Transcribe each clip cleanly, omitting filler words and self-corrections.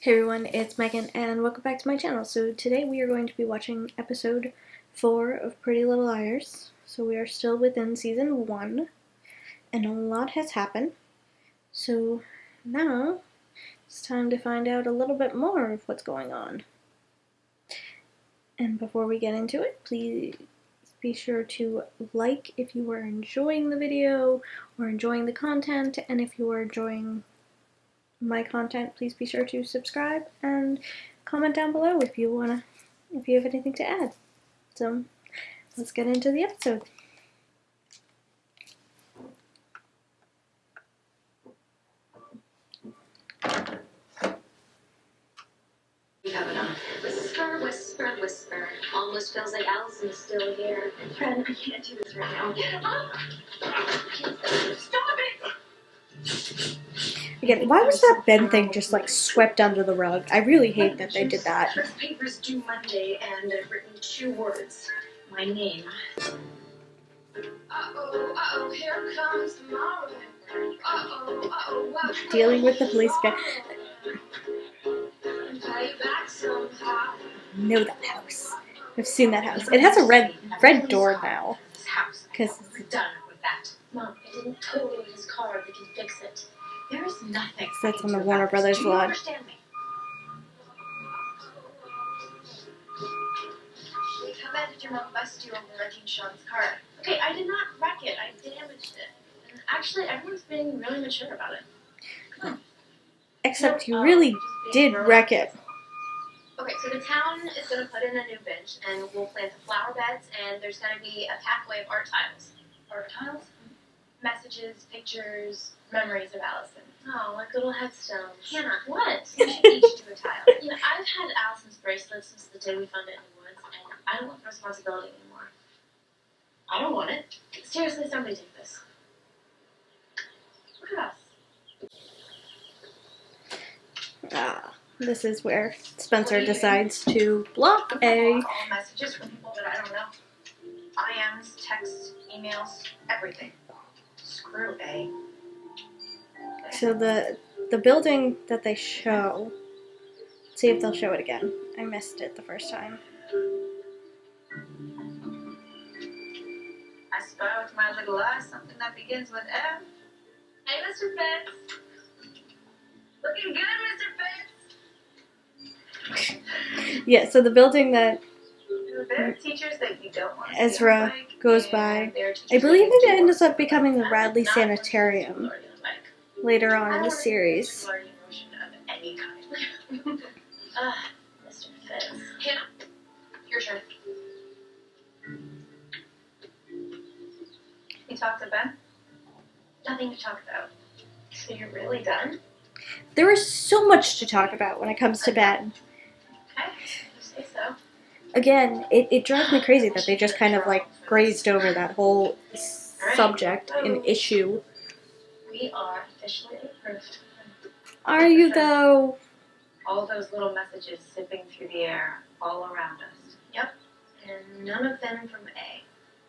Hey everyone, it's Megan and welcome back to my channel. So today we are going to be watching episode 4 of Pretty Little Liars. So we are still within season 1 and a lot has happened. So now it's time to find out a little bit more of what's going on. And before we get into it, please be sure to like if you are enjoying the video or enjoying the content, and if you are enjoying my content, please be sure to subscribe and comment down below if you have anything to add. So let's get into the episode. Whisper, whisper, whisper. Almost feels like Allison is still here. Friend, I can't do this right now. Stop it! Again, why was that Ben thing just like swept under the rug? I really hate that they did that. First paper's due Monday, and I've written 2 words. My name. Uh-oh, here comes tomorrow. Uh-oh, Dealing with the police guy. I know that house. I've seen that house. It has a red door now. Because we're done with that. Mom, I didn't total his car. They can fix it. There is nothing. That's on the Warner Brothers lot. Do you understand me? How bad did your mom bust you over wrecking Sean's car? Okay, I did not wreck it. I damaged it. And actually, everyone's being really mature about it. Come on. Except you really did wreck it. Okay, so the town is going to put in a new bench, and we'll plant the flower beds, and there's going to be a pathway of art tiles. Art tiles? Messages, pictures, memories of Allison. Oh, like little headstones. Hannah, what? We should each do a tile. You know, I've had Allison's bracelet since the day we found it in the woods, and I don't want the responsibility anymore. I don't want it. Seriously, somebody take this. Look at us. This is where Spencer decides to block A. All messages from people that I don't know. IMs, texts, emails, everything. Screw A. So the building that they show, let's see if they'll show it again. I missed it the first time. I spy with my little eye something that begins with F. Hey, Mr. Fitz. Looking good, Mr. Fitz. Yeah, so the building that There are teachers that you don't want to Ezra goes by, I believe it ends up becoming the Radley Sanitarium later on in the series. Mr. Fitz. Hannah, your turn. You talked to Ben? Nothing to talk about. So you're really done? There is so much to talk about when it comes to Ben. Okay, you say so. Again, it drives me crazy that they just kind of like grazed over that whole subject and issue. We are officially approved. Are you though? All those little messages zipping through the air all around us. Yep. And none of them from A.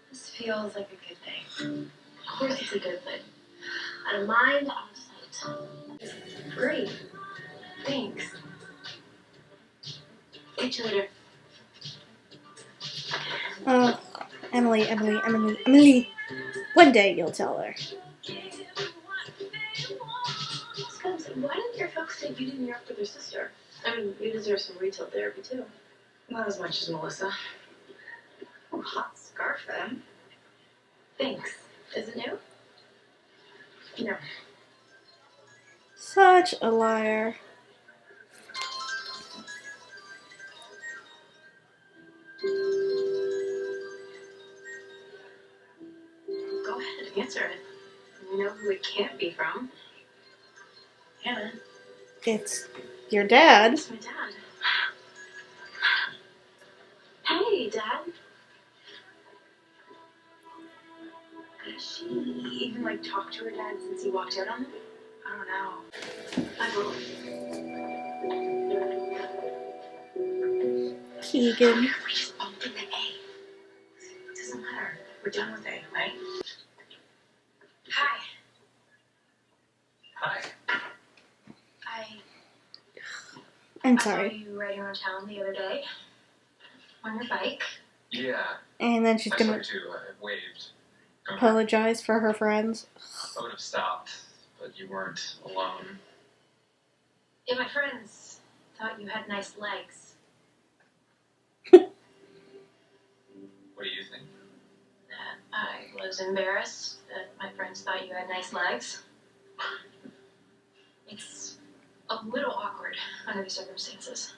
This feels like a good thing. Of course it's a good thing. Out of mind, out of sight. Great. Thanks. Catch you later. Oh, Emily. One day you'll tell her. Scubs, why didn't your folks take you to New York with your sister? I mean, you deserve some retail therapy, too. Not as much as Melissa. Oh, hot scarf, then. Thanks. Is it new? No. Such a liar. Go ahead, answer it. You know who it can't be from. Hannah. It's your dad. It's my dad. Hey, Dad. Has she even, talked to her dad since he walked out on him? I don't know. I will. Keegan. We just bumped into A. It doesn't matter. We're done with A, right? Hi. Hi. I'm I saw sorry. you riding around town the other day on your bike. Yeah. And then she's I saw gonna you too. I waved. apologize for her friends. I would have stopped, but you weren't alone. Yeah, my friends thought you had nice legs. What do you think? I was embarrassed that my friends thought you had nice legs. It's a little awkward under the circumstances.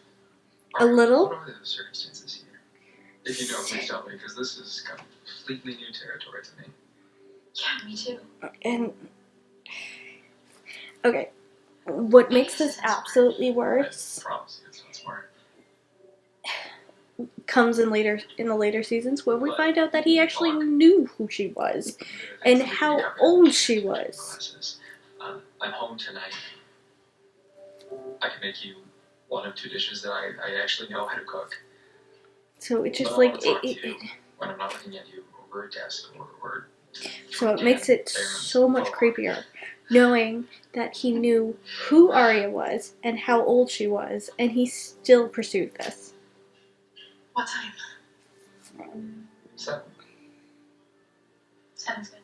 A little? What are the circumstances here? If you know, please tell me, because this is completely new territory to me. Yeah, me too. And okay, what makes this absolutely worse I promise you, it's not smart. comes in the later seasons where we find out that he actually knew who she was and how old she was. I'm home tonight. I can make you one of two dishes that I actually know how to cook. So it's just But I like wanna talk to you when I'm not looking at you over a desk or so it makes it so much creepier knowing that he knew who Arya was and how old she was, and he still pursued this. What time? 7. 7's good.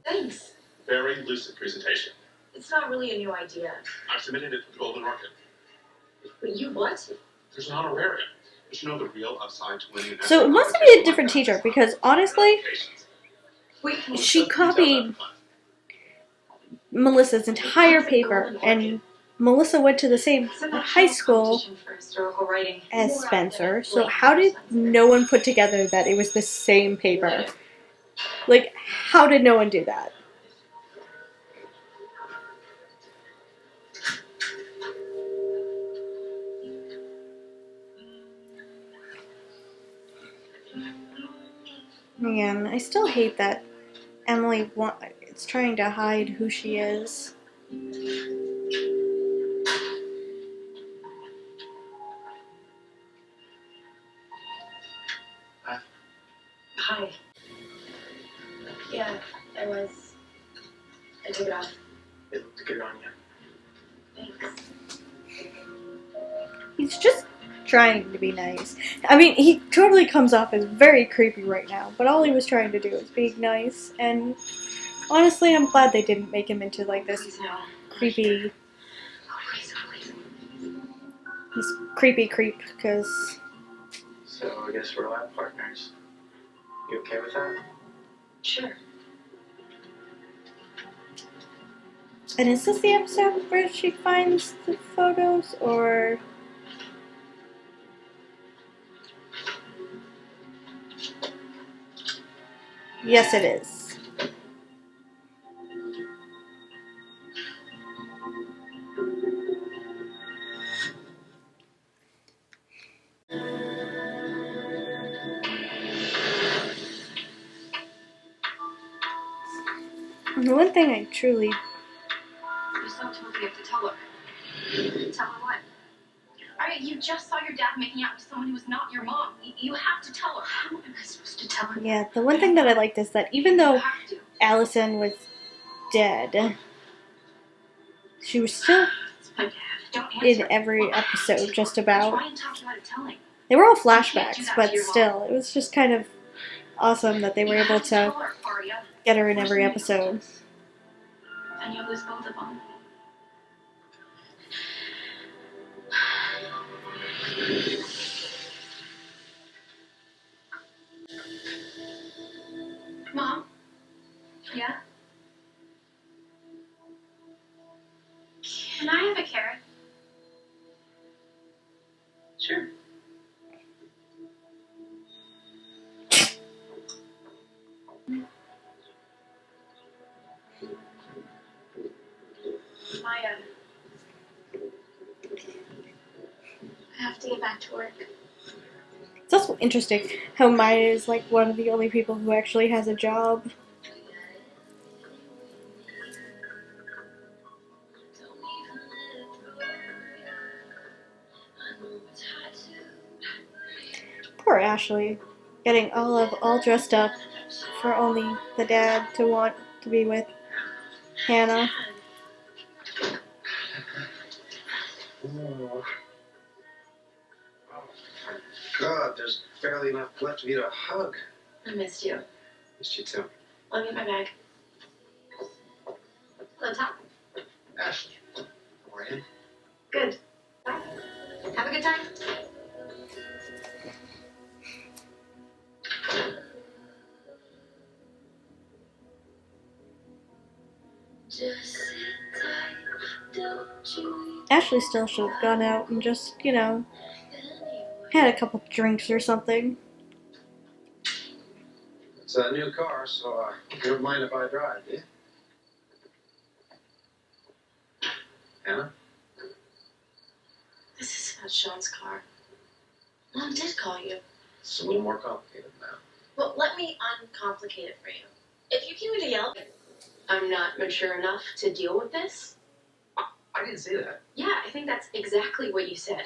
Thanks. Very lucid presentation. It's not really a new idea. I've submitted it to the Golden Orchid. But you what? There's an honorarium. Did you know the real upside to winning an So it essay must be a competition different like teacher that? because honestly, Wait, she copied Melissa's entire paper, and Melissa went to the same high school for historical writing. as Spencer, so how did no one put together that it was the same paper? Like, how did no one do that? Man, I still hate that Emily is trying to hide who she is. Hi. Yeah, I was. I took it off. It looked good on you. Thanks. He's just trying to be nice. I mean, he totally comes off as very creepy right now, but all he was trying to do was be nice, and honestly, I'm glad they didn't make him into like this Please no. creepy, Please. this creepy creep, because So I guess we're lab partners. You okay with that? Sure. and is this the episode where she finds the photos, or yes, it is. The one thing I truly You so told me you have to tell her. Tell her what? Alright, you just saw your dad making out with someone who was not your mom. You have to tell her. How am I supposed to tell her? Yeah, the one thing that I liked is that even though You have to. Allison was dead, she was still It's my dad. Don't answer. in every episode, just about. Try and talk you out of telling. They were all You can't do flashbacks, that but to your still, it was just kind of awesome that they were You able have to tell her, Arya. get her in Force every me to episode. this. And you'll lose both of them. Mom? Yeah? Can I have a carrot? Sure. Maya. I have to get back to work. It's also interesting how Maya is like one of the only people who actually has a job. Poor Ashley, getting all dressed up for only the dad to want to be with Hannah. Oh. Oh, God, there's barely enough left of you to hug. I missed you. Missed you too. Let me get my bag. On top. Ashley, how are you? Good. Bye. Have a good time. Just sit tight, don't you Ashley still should have gone out and just, you know, had a couple drinks or something. It's a new car, so you don't mind if I drive, do you? Hannah? This is not Sean's car. Mom did call you. It's a little more complicated now. Well, let me uncomplicate it for you. If you came to yell, I'm not mature enough to deal with this. I didn't say that. Yeah, I think that's exactly what you said.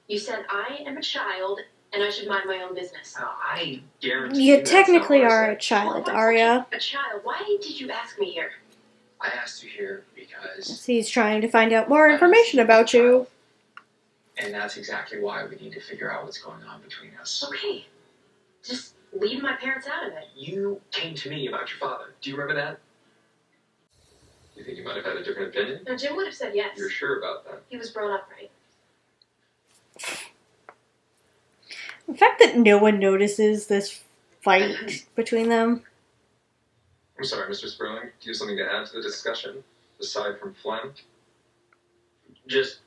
You said I am a child and I should mind my own business. I guarantee You that's technically not what I are a said. child, Well, Arya. a child. Why did you ask me here? I asked you here because... He's trying to find out more information about you. And that's exactly why we need to figure out what's going on between us. Okay. Just leave my parents out of it. You came to me about your father. Do you remember that? You think you might have had a different opinion? No, Jim would have said yes. You're sure about that? He was brought up right. The fact that no one notices this fight between them. I'm sorry, Mr. Sperling. Do you have something to add to the discussion, aside from phlegm? Just,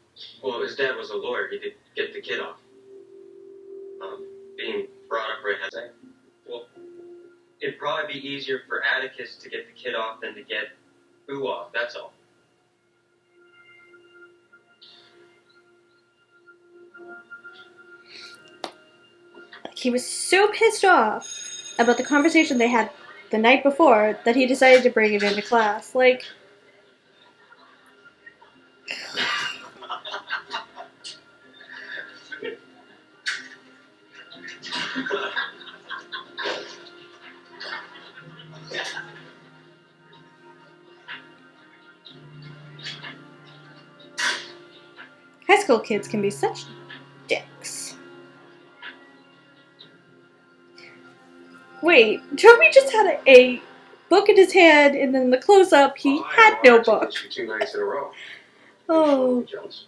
well, his dad was a lawyer. He could get the kid off. Being brought up right now. Well, it'd probably be easier for Atticus to get the kid off than to get Boo off, that's all. He was so pissed off about the conversation they had the night before that he decided to bring it into class. Like, high school kids can be such dicks. Wait, Toby just had a book in his hand, and then the close-up, he had no book. You 2 nights in a row. Oh. Jealous.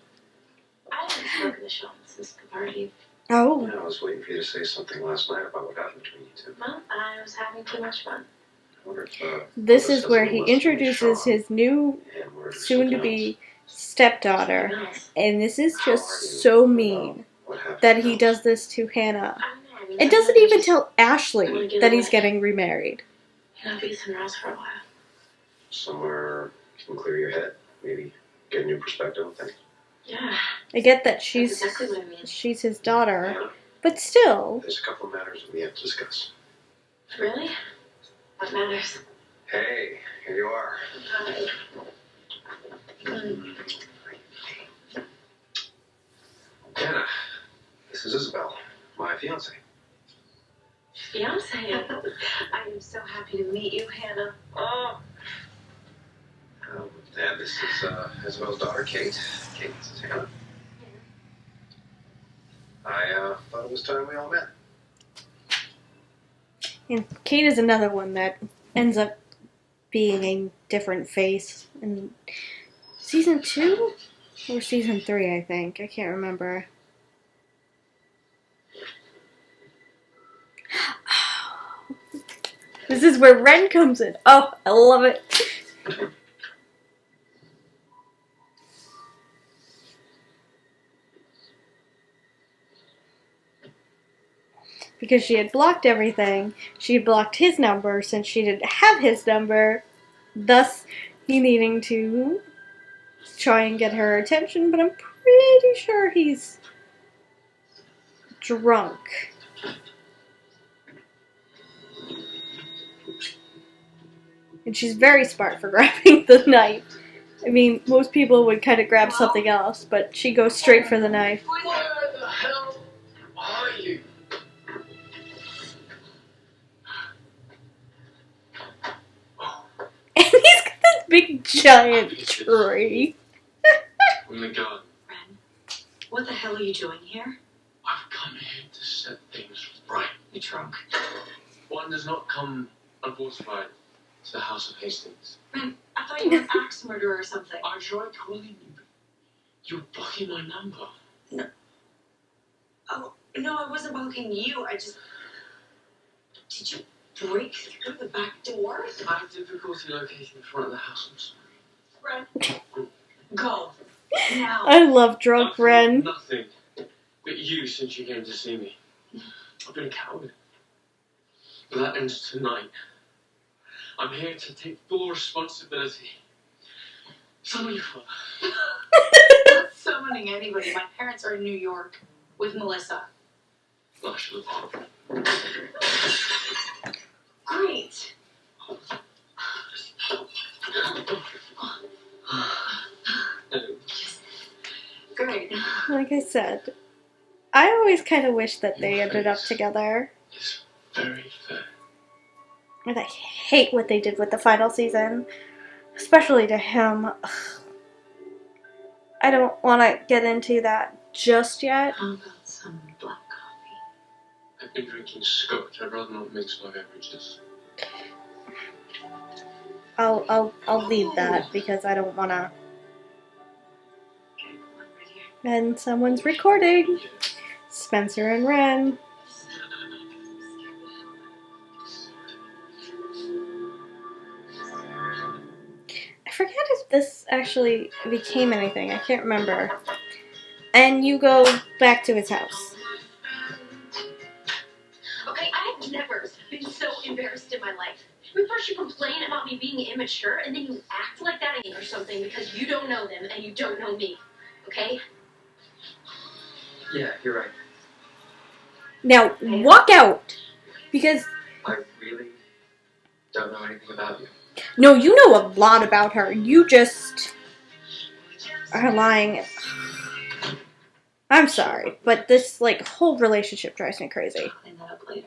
I haven't spoken to Sean since the party. Oh. Yeah, I was waiting for you to say something last night about what happened between you two. Well, I was having too much fun. I wonder if, This Elvis is has where a he lesson with introduces Sean his new and where there's soon-to-be something stepdaughter. Something else. And this is How just are you so about mean what happened that he else? does this to Hannah. I don't know. I mean, It doesn't I even just, tell Ashley that he's getting remarried. You know, be somewhere else for a while. Somewhere you can clear your head, maybe get a new perspective on things. Yeah, I get that that's she's exactly what I mean. his daughter, Hannah, but still. there's a couple of matters that we have to discuss. Really? What matters? Hey, here you are. Hi. Hannah, this is Isabel, my fiance. Fiance. I am so happy to meet you, Hannah. Oh. And this is Isabel's daughter, Kate. Kate, this is Hannah. I thought it was time we all met. And Kate is another one that ends up being a different face in season 2 or season 3, I think. I can't remember. This is where Ren comes in. Oh, I love it. Because she had blocked everything. She had blocked his number since she didn't have his number. Thus, he needing to try and get her attention. But I'm pretty sure he's drunk. And she's very smart for grabbing the knife. I mean, most people would kind of grab something else, but she goes straight for the knife. Where the hell are you? And he's got this big giant tree. Oh my god. Ren, What the hell are you doing here? I've come here to set things right. You're drunk. One does not come unfortified to the House of Hastings. Ren, I thought you were an axe murderer or something. I tried calling you, but you're blocking my number. Oh, no, I wasn't blocking you. Did you break through the back door? I have difficulty locating the front of the house. I'm sorry. Ren, go. Now. I love drunk I've Ren. done nothing but you since you came to see me. I've been a coward. But that ends tonight. I'm here to take full responsibility. Summon your father. Not summoning anybody. My parents are in New York with Melissa. I should have. Great. Great. Like I said, I always kind of wish that they ended up together. It's very fair. And I hate what they did with the final season. Especially to him. Ugh. I don't want to get into that just yet. How about some black coffee? I've been drinking scotch. I'd rather not mix my beverages. I'll leave that because I don't want to. Okay, come on, right here. And someone's recording. Spencer and Ren. I forget if this actually became anything. I can't remember. And you go back to his house. Okay, I have never been so embarrassed in my life. I mean, first you complain about me being immature, and then you act like that or something because you don't know them and you don't know me. Okay? Yeah, you're right. Now, walk out! Because, I really don't know anything about you. no, you know a lot about her. You just are lying. I'm sorry, but this, like, whole relationship drives me crazy. Clean that up later.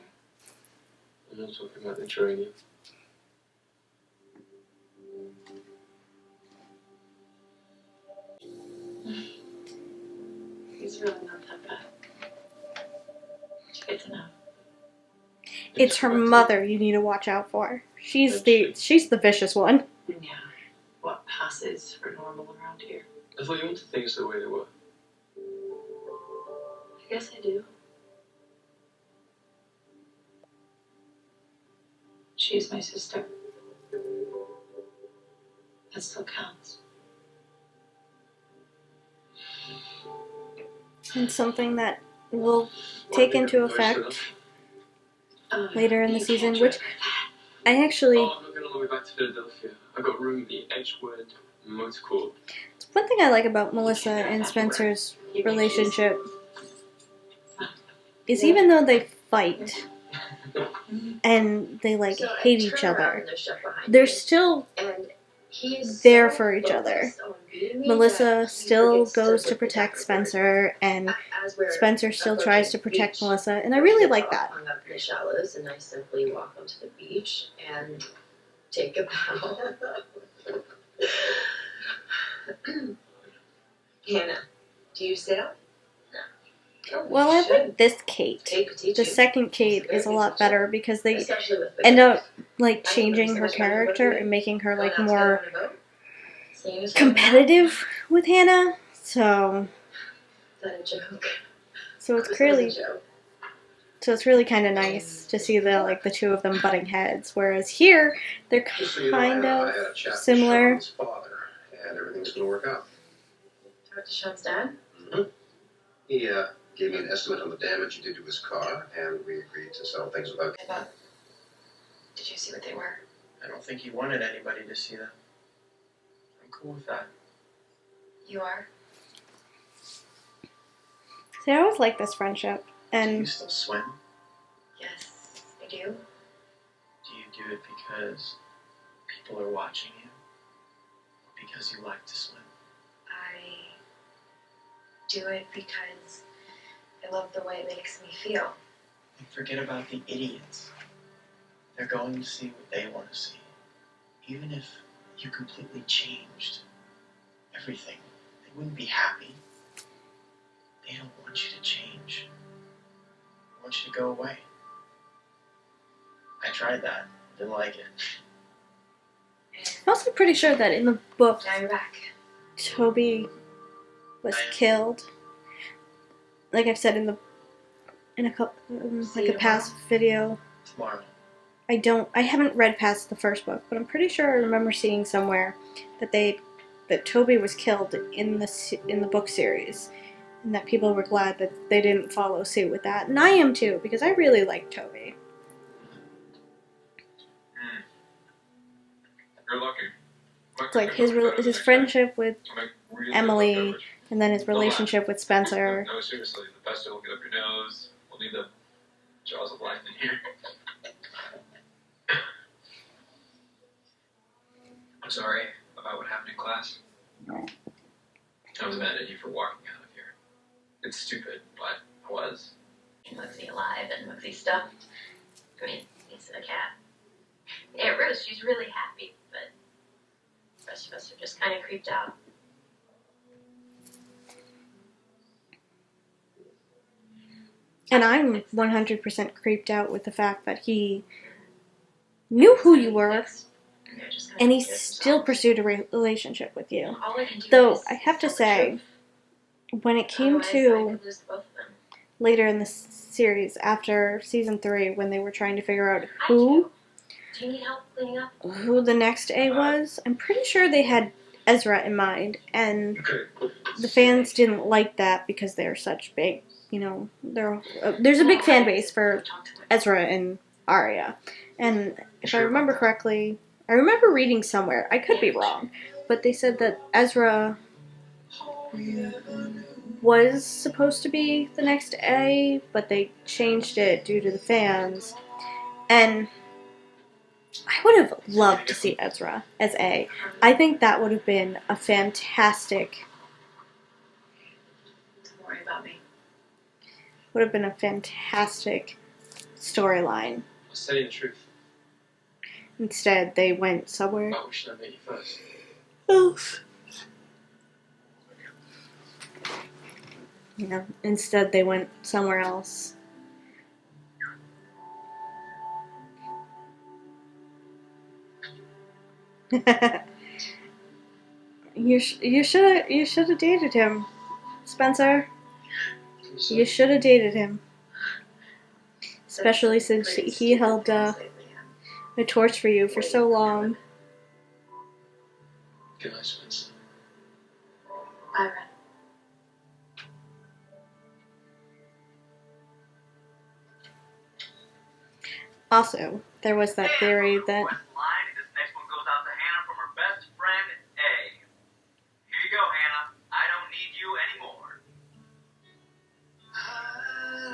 I'm not talking about insuring you. He's really not that bad. It's good to know. It's her mother you need to watch out for. She's the vicious one. Yeah. What passes for normal around here? I thought you wanted things the way they were. I guess I do. She's my sister. That still counts. And something that will take into effect later in the You season, can't which drive I actually... Oh, I'm not going all the way back to Philadelphia. I got room at the Edgewood Motor Court. One thing I like about Melissa and Spencer's relationship is even though they fight and they like hate each other, they're still there for each other. Melissa still goes to protect Spencer, and Spencer still tries to protect Melissa, and I really like that. Hung up in the shallows, and I simply walk onto the beach and take a bow. Hannah, do you sail? No. Well, I like this Kate. Kate could teach The you. second Kate is a lot better because they Especially with end beginners. up like changing her character and making her like Going out more together on a boat? Seeing as competitive with Hannah. So Is that a joke? it's It was a really joke. kind of nice to see the two of them butting heads. Whereas here they're Just so you know, kind I of had a chat with similar. Sean's father, and everything's going to work out. Talk to Sean's dad? Mm-hmm. He gave me an estimate on the damage he did to his car, and we agreed to settle things without... I thought. Did you see what they were? I don't think he wanted anybody to see them. I'm cool with that. You are? See, I always like this friendship, Do you and still swim? Yes, I do. Do you do it because people are watching you? Or because you like to swim? I do it because I love the way it makes me feel. And forget about the idiots. They're going to see what they want to see. Even if you completely changed everything, they wouldn't be happy. want you to change. I want you to go away. I tried that. Didn't like it. I'm also pretty sure that in the book, Now you're back. Toby was killed. Like I've said in a couple, like a past video. Tomorrow. I haven't read past the first book, but I'm pretty sure I remember seeing somewhere that Toby was killed in the book series, and that people were glad that they didn't follow suit with that. And I am too, because I really like Toby. You're lucky. It's like his friendship with Emily, and then his relationship with Spencer. No, seriously, the pesto will get up your nose. We'll need the jaws of life in here. I'm sorry about what happened in class. I was mad at you for walking out of here. It's stupid, but I was. Mugsy alive and Mugsy stuffed. I mean, he's a cat. Aunt Rose, she's really happy, but the rest of us are just kind of creeped out. And I'm 100% creeped out with the fact that he knew who you were, and he still pursued a relationship with you. All I can do Though, is I have to tell the say, truth. when it came Otherwise, I to could lose both of them. later in the series, after season 3, when they were trying to figure out I do. Do you need help cleaning up? who the next A was, I'm pretty sure they had Ezra in mind, and the fans didn't like that because they're such big, there's a big fan base for Ezra and Arya. And if I remember correctly, I remember reading somewhere, I could be wrong, but they said that Ezra was supposed to be the next A, but they changed it due to the fans. And I would have loved to see Ezra as A. I think that would have been a fantastic... Don't worry about me. Would have been a fantastic storyline. I was telling you the truth. Instead, they went somewhere I wish I met you first. else. Instead they went somewhere else. You should have dated him, Spencer. You should have dated him, especially since he held a torch for you for so long. Good night, Spencer. Bye, Ren. Also, there was that theory that This next one goes out to Hannah from her best friend, A. Here you go, Hannah. I don't need you anymore. I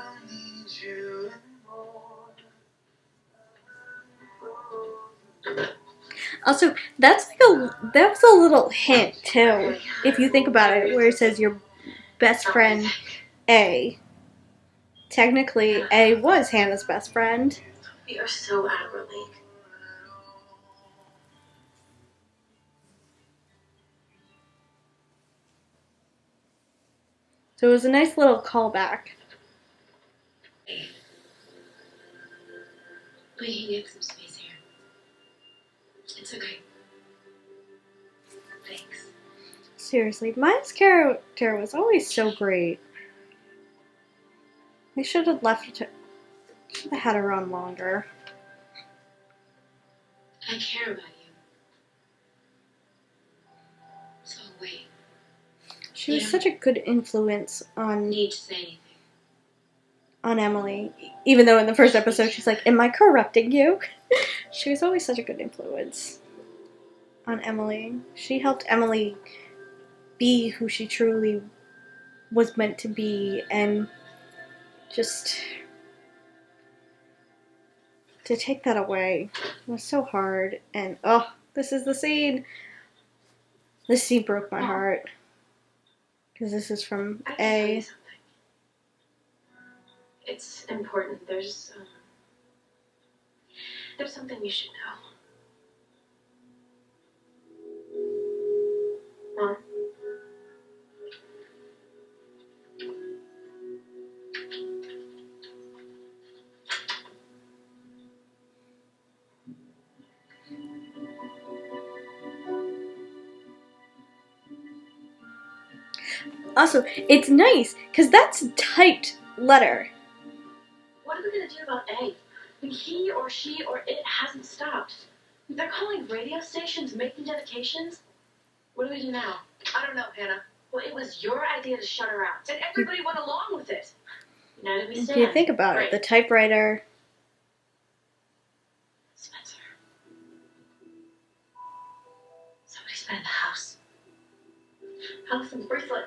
don't need you anymore. also that was a little hint too, if you think about it, where it says your best friend A. Technically, A was Hannah's best friend. We are so out of our league. So it was a nice little callback. We can get some space here. It's okay. Thanks. Seriously, Maya's character was always so great. They should have should have had her on longer. I care about you. So wait. She was such a good influence on Need to say anything. on Emily. Even though in the first episode she's like, "Am I corrupting you?" She was always such a good influence on Emily. She helped Emily be who she truly was meant to be, and just to take that away was so hard. And oh, this is the scene. This scene broke my heart. Because this is from I can tell you A. something. It's important. There's something you should know. Mom? Also, it's nice, because that's a typed letter. What are we gonna do about A? I mean, he or she or it hasn't stopped. They're calling radio stations, making dedications. What do we do now? I don't know, Hannah. Well, it was your idea to shut her out, and everybody went along with it. Now that we If stand. you think about it, the typewriter... Spencer. Somebody's been in the house. Allison's bracelet.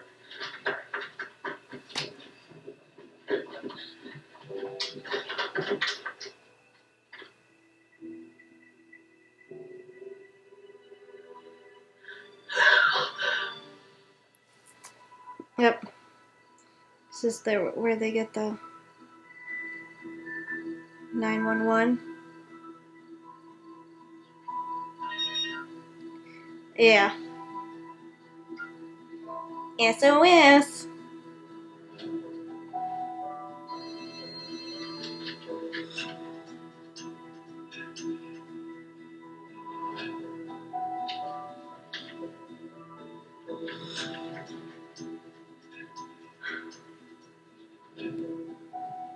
Yep. This is where they get the 911. Yeah. SOS.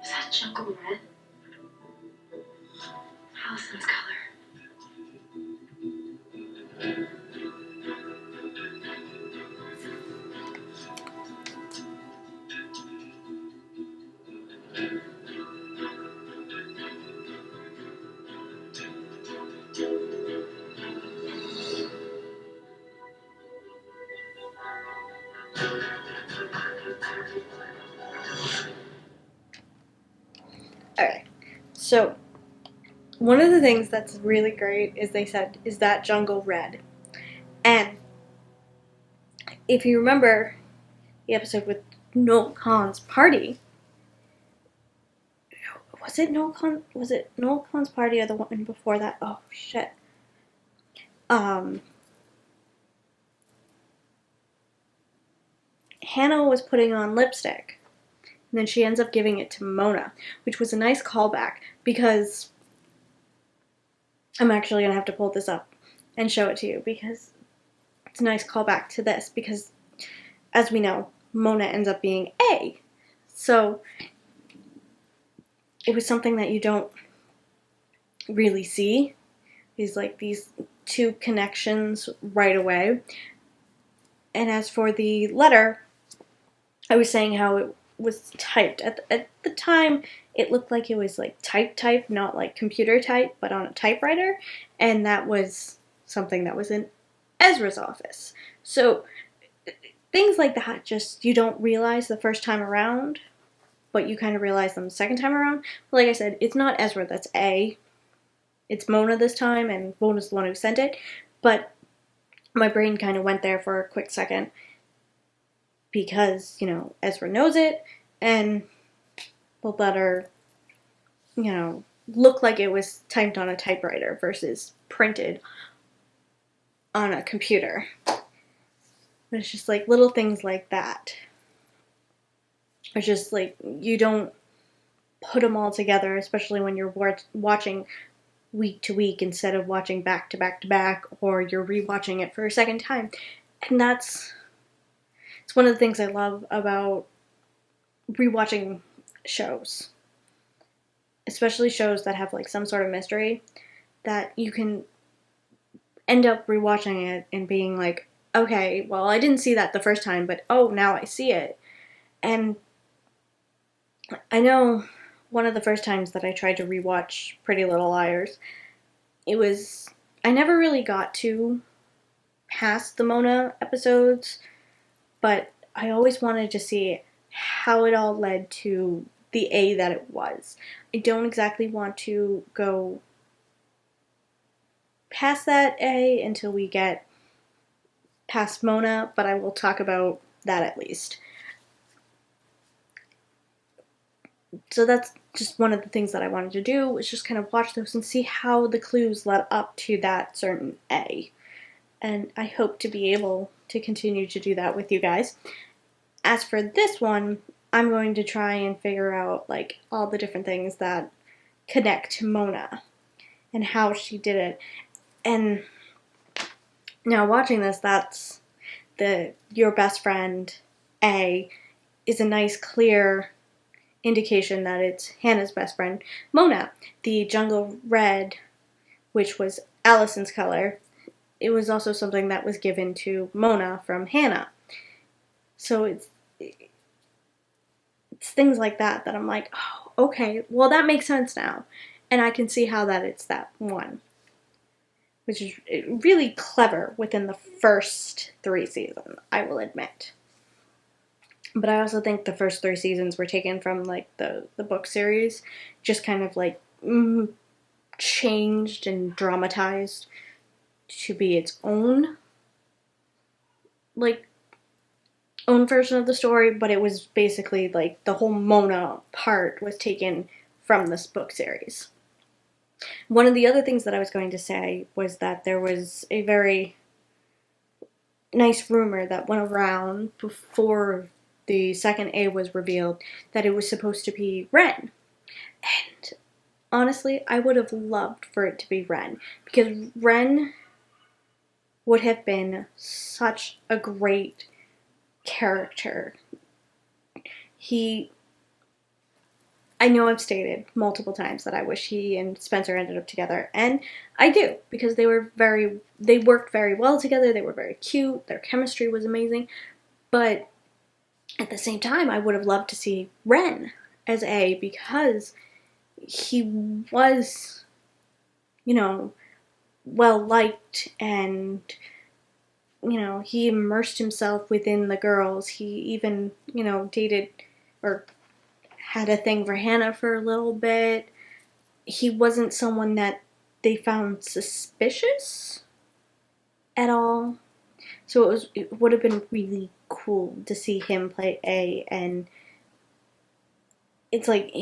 Is that jungle red? Allison's color. Alright. So, one of the things that's really great is they said, is that jungle red? And if you remember the episode with Noel Khan's party, was it Noel Khan's party or the one before that? Oh shit. Hannah was putting on lipstick, and then she ends up giving it to Mona, which was a nice callback, because I'm actually gonna have to pull this up and show it to you, because it's a nice callback to this, because as we know, Mona ends up being A. So it was something that you don't really see, is like these two connections right away. And as for the letter, I was saying how it was typed. At the time, it looked like it was like type, not like computer type, but on a typewriter. And that was something that was in Ezra's office. So things like that, just you don't realize the first time around, but you kind of realize them the second time around. But like I said, it's not Ezra that's A. It's Mona this time, and Mona's the one who sent it. But my brain kind of went there for a quick second, because, you know, Ezra knows it, and the letter, you know, looked like it was typed on a typewriter versus printed on a computer. But it's just like little things like that. It's just like, you don't put them all together, especially when you're watching week to week instead of watching back to back to back, or you're rewatching it for a second time. And it's one of the things I love about rewatching shows, especially shows that have like some sort of mystery, that you can end up rewatching it and being like, okay, well, I didn't see that the first time, but oh, now I see it. And I know one of the first times that I tried to rewatch Pretty Little Liars, I never really got to past the Mona episodes, but I always wanted to see how it all led to the A that it was. I don't exactly want to go past that A until we get past Mona, but I will talk about that at least. So that's just one of the things that I wanted to do, was just kind of watch those and see how the clues led up to that certain A. And I hope to be able to continue to do that with you guys. As for this one, I'm going to try and figure out like all the different things that connect to Mona and how she did it. And now watching this, that's your best friend A is a nice, clear indication that it's Hannah's best friend, Mona. The jungle red, which was Allison's color, it was also something that was given to Mona from Hannah. So it's things like that I'm like, oh, okay, well that makes sense now. And I can see how that it's that one. Which is really clever within the first 3 seasons, I will admit. But I also think the first 3 seasons were taken from like the book series, just kind of like changed and dramatized to be its own, like, own version of the story, but it was basically like the whole Mona part was taken from this book series. One of the other things that I was going to say was that there was a very nice rumor that went around before the second A was revealed that it was supposed to be Ren. And honestly, I would have loved for it to be Ren, because Ren would have been such a great character. I know I've stated multiple times that I wish he and Spencer ended up together, and I do, because they worked very well together, they were very cute, their chemistry was amazing, but at the same time, I would have loved to see Ren as A, because he was, well-liked, and, he immersed himself within the girls. He even, dated, or had a thing for Hannah for a little bit. He wasn't someone that they found suspicious at all. So it would have been really cool to see him play A, and it's like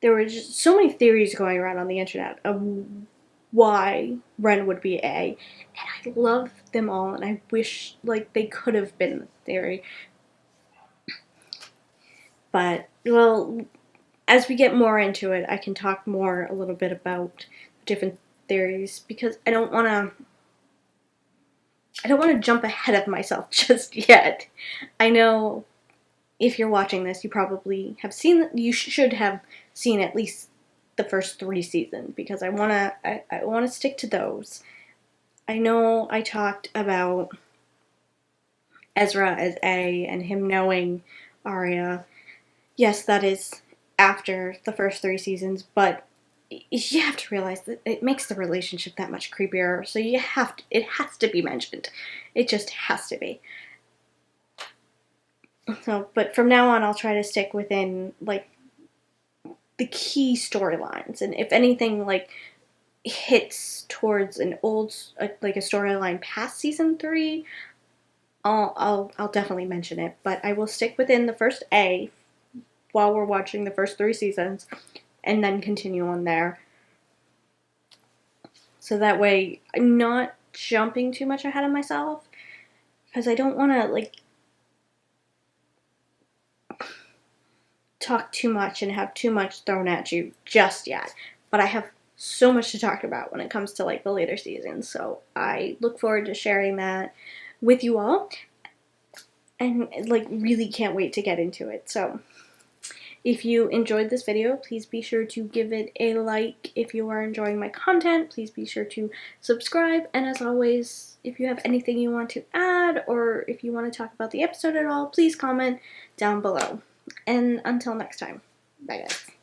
there were just so many theories going around on the internet of why Ren would be A, and I love them all, and I wish like they could have been the theory. But, well, as we get more into it, I can talk more a little bit about different theories, because I don't want to jump ahead of myself just yet. I know if you're watching this, you probably have you should have seen at least the first 3 seasons, because I want to stick to those. I know I talked about Ezra as A and him knowing Arya. Yes, that is after the first 3 seasons, but you have to realize that it makes the relationship that much creepier, so it has to be mentioned. It just has to be. So, but from now on, I'll try to stick within, like, the key storylines, and if anything, like, hits towards an old, like, a storyline past season 3, I'll definitely mention it, but I will stick within the first A while we're watching the first 3 seasons, and then continue on there. So that way, I'm not jumping too much ahead of myself, because I don't want to, like, talk too much and have too much thrown at you just yet. But I have so much to talk about when it comes to, like, the later seasons, so I look forward to sharing that with you all, and, like, really can't wait to get into it. So if you enjoyed this video, please be sure to give it a like. If you are enjoying my content, please be sure to subscribe. And as always, if you have anything you want to add, or if you want to talk about the episode at all, please comment down below. And until next time, bye guys.